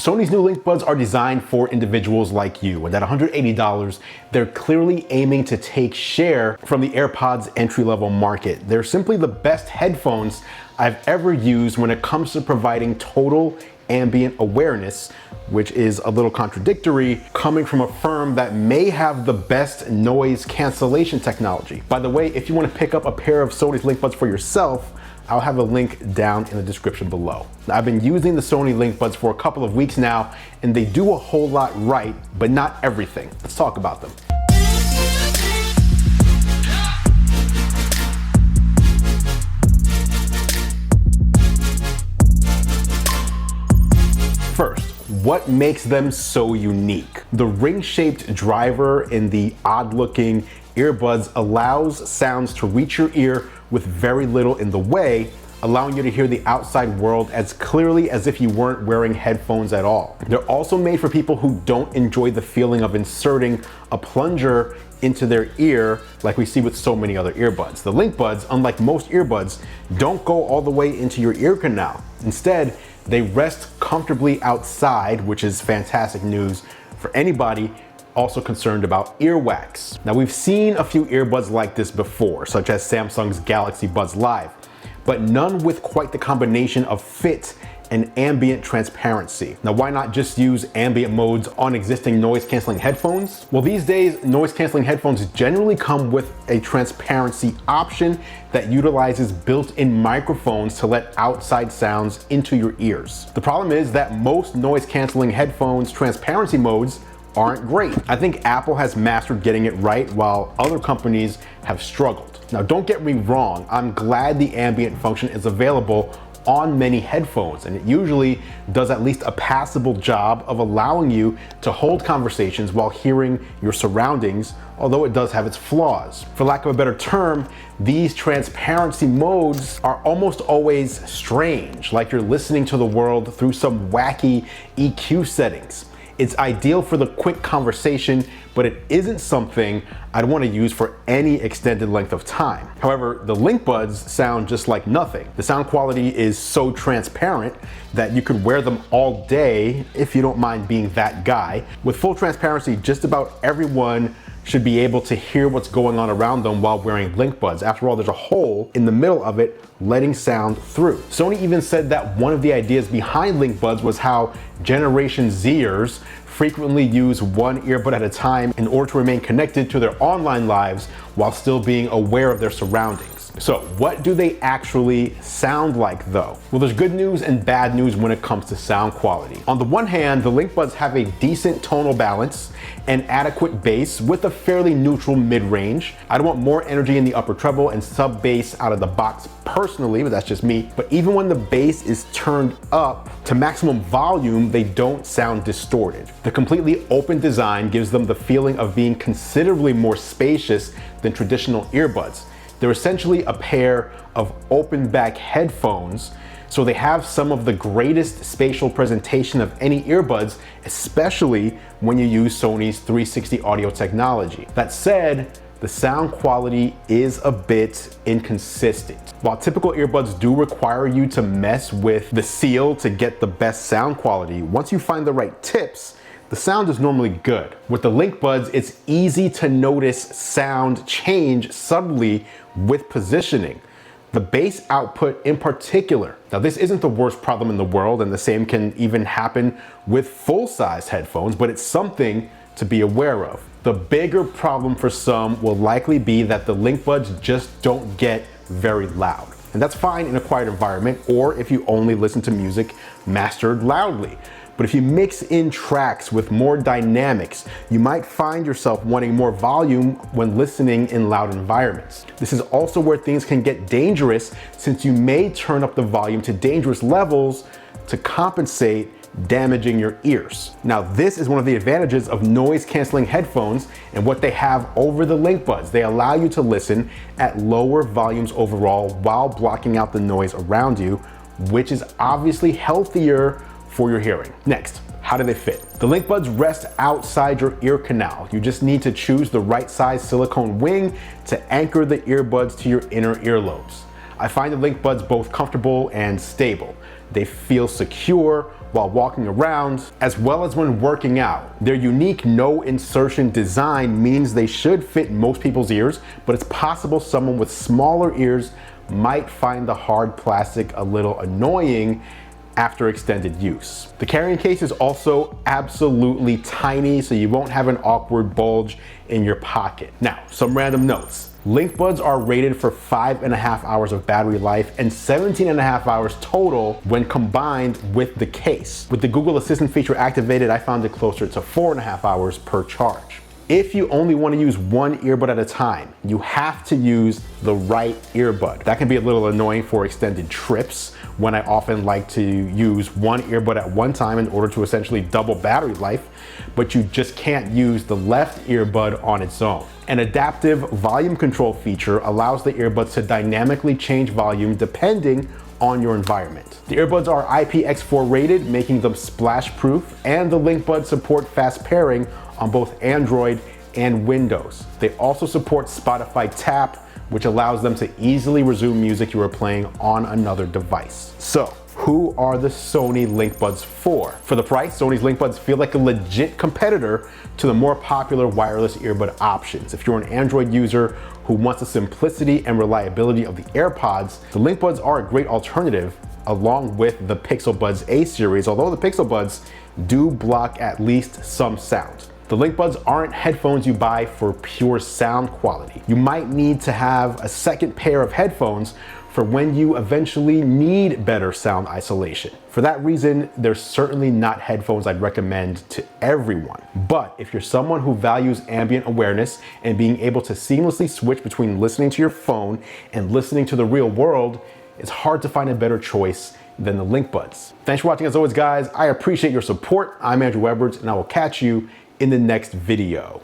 Sony's new LinkBuds are designed for individuals like you, and at $180, they're clearly aiming to take share from the AirPods entry-level market. They're simply the best headphones I've ever used when it comes to providing total ambient awareness, which is a little contradictory coming from a firm that may have the best noise cancellation technology. By the way, if you want to pick up a pair of Sony's LinkBuds for yourself, I'll have a link down in the description below. I've been using the Sony LinkBuds for a couple of weeks now, and they do a whole lot right, but not everything. Let's talk about them. First, what makes them so unique? The ring-shaped driver in the odd-looking earbuds allows sounds to reach your ear with very little in the way, allowing you to hear the outside world as clearly as if you weren't wearing headphones at all. They're also made for people who don't enjoy the feeling of inserting a plunger into their ear like we see with so many other earbuds. The LinkBuds, unlike most earbuds, don't go all the way into your ear canal. Instead, they rest comfortably outside, which is fantastic news for anybody also concerned about earwax. Now, we've seen a few earbuds like this before, such as Samsung's Galaxy Buds Live, but none with quite the combination of fit and ambient transparency. Now, why not just use ambient modes on existing noise canceling headphones? Well, these days, noise canceling headphones generally come with a transparency option that utilizes built-in microphones to let outside sounds into your ears. The problem is that most noise canceling headphones transparency modes aren't great. I think Apple has mastered getting it right while other companies have struggled. Now, don't get me wrong, I'm glad the ambient function is available on many headphones, and it usually does at least a passable job of allowing you to hold conversations while hearing your surroundings, although it does have its flaws. For lack of a better term, these transparency modes are almost always strange, like you're listening to the world through some wacky EQ settings. It's ideal for the quick conversation, but it isn't something I'd want to use for any extended length of time. However, the LinkBuds sound just like nothing. The sound quality is so transparent that you could wear them all day if you don't mind being that guy. With full transparency, just about everyone should be able to hear what's going on around them while wearing LinkBuds. After all, there's a hole in the middle of it letting sound through. Sony even said that one of the ideas behind LinkBuds was how Generation Zers frequently use one earbud at a time in order to remain connected to their online lives while still being aware of their surroundings. So what do they actually sound like though? Well, there's good news and bad news when it comes to sound quality. On the one hand, the LinkBuds have a decent tonal balance and adequate bass with a fairly neutral mid-range. I'd want more energy in the upper treble and sub bass out of the box personally, but that's just me. But even when the bass is turned up to maximum volume, they don't sound distorted. The completely open design gives them the feeling of being considerably more spacious than traditional earbuds. They're essentially a pair of open back headphones, so they have some of the greatest spatial presentation of any earbuds, especially when you use Sony's 360 audio technology. That said, the sound quality is a bit inconsistent. While typical earbuds do require you to mess with the seal to get the best sound quality, once you find the right tips, the sound is normally good. With the LinkBuds, it's easy to notice sound change subtly with positioning. The bass output in particular. Now, this isn't the worst problem in the world, and the same can even happen with full-size headphones, but it's something to be aware of. The bigger problem for some will likely be that the LinkBuds just don't get very loud. And that's fine in a quiet environment, or if you only listen to music mastered loudly. But if you mix in tracks with more dynamics, you might find yourself wanting more volume when listening in loud environments. This is also where things can get dangerous, since you may turn up the volume to dangerous levels to compensate, damaging your ears. Now, this is one of the advantages of noise canceling headphones and what they have over the LinkBuds. They allow you to listen at lower volumes overall while blocking out the noise around you, which is obviously healthier for your hearing. Next, how do they fit? The LinkBuds rest outside your ear canal. You just need to choose the right size silicone wing to anchor the earbuds to your inner earlobes. I find the LinkBuds both comfortable and stable. They feel secure while walking around, as well as when working out. Their unique no insertion design means they should fit most people's ears, but it's possible someone with smaller ears might find the hard plastic a little annoying after extended use. The carrying case is also absolutely tiny, so you won't have an awkward bulge in your pocket. Now, some random notes. LinkBuds are rated for 5.5 hours of battery life and 17.5 hours total when combined with the case. With the Google Assistant feature activated, I found it closer to 4.5 hours per charge. If you only want to use one earbud at a time, you have to use the right earbud. That can be a little annoying for extended trips, when I often like to use one earbud at one time in order to essentially double battery life, but you just can't use the left earbud on its own. An adaptive volume control feature allows the earbuds to dynamically change volume depending on your environment. The earbuds are IPX4 rated, making them splash proof, and the LinkBuds support fast pairing on both Android and Windows. They also support Spotify Tap, which allows them to easily resume music you are playing on another device. So, who are the Sony LinkBuds for? For the price, Sony's LinkBuds feel like a legit competitor to the more popular wireless earbud options. If you're an Android user who wants the simplicity and reliability of the AirPods, the LinkBuds are a great alternative along with the Pixel Buds A series, although the Pixel Buds do block at least some sound. The LinkBuds aren't headphones you buy for pure sound quality. You might need to have a second pair of headphones for when you eventually need better sound isolation. For that reason, they're certainly not headphones I'd recommend to everyone. But if you're someone who values ambient awareness and being able to seamlessly switch between listening to your phone and listening to the real world, it's hard to find a better choice than the LinkBuds. Thanks for watching as always, guys. I appreciate your support. I'm Andrew Edwards, and I will catch you in the next video.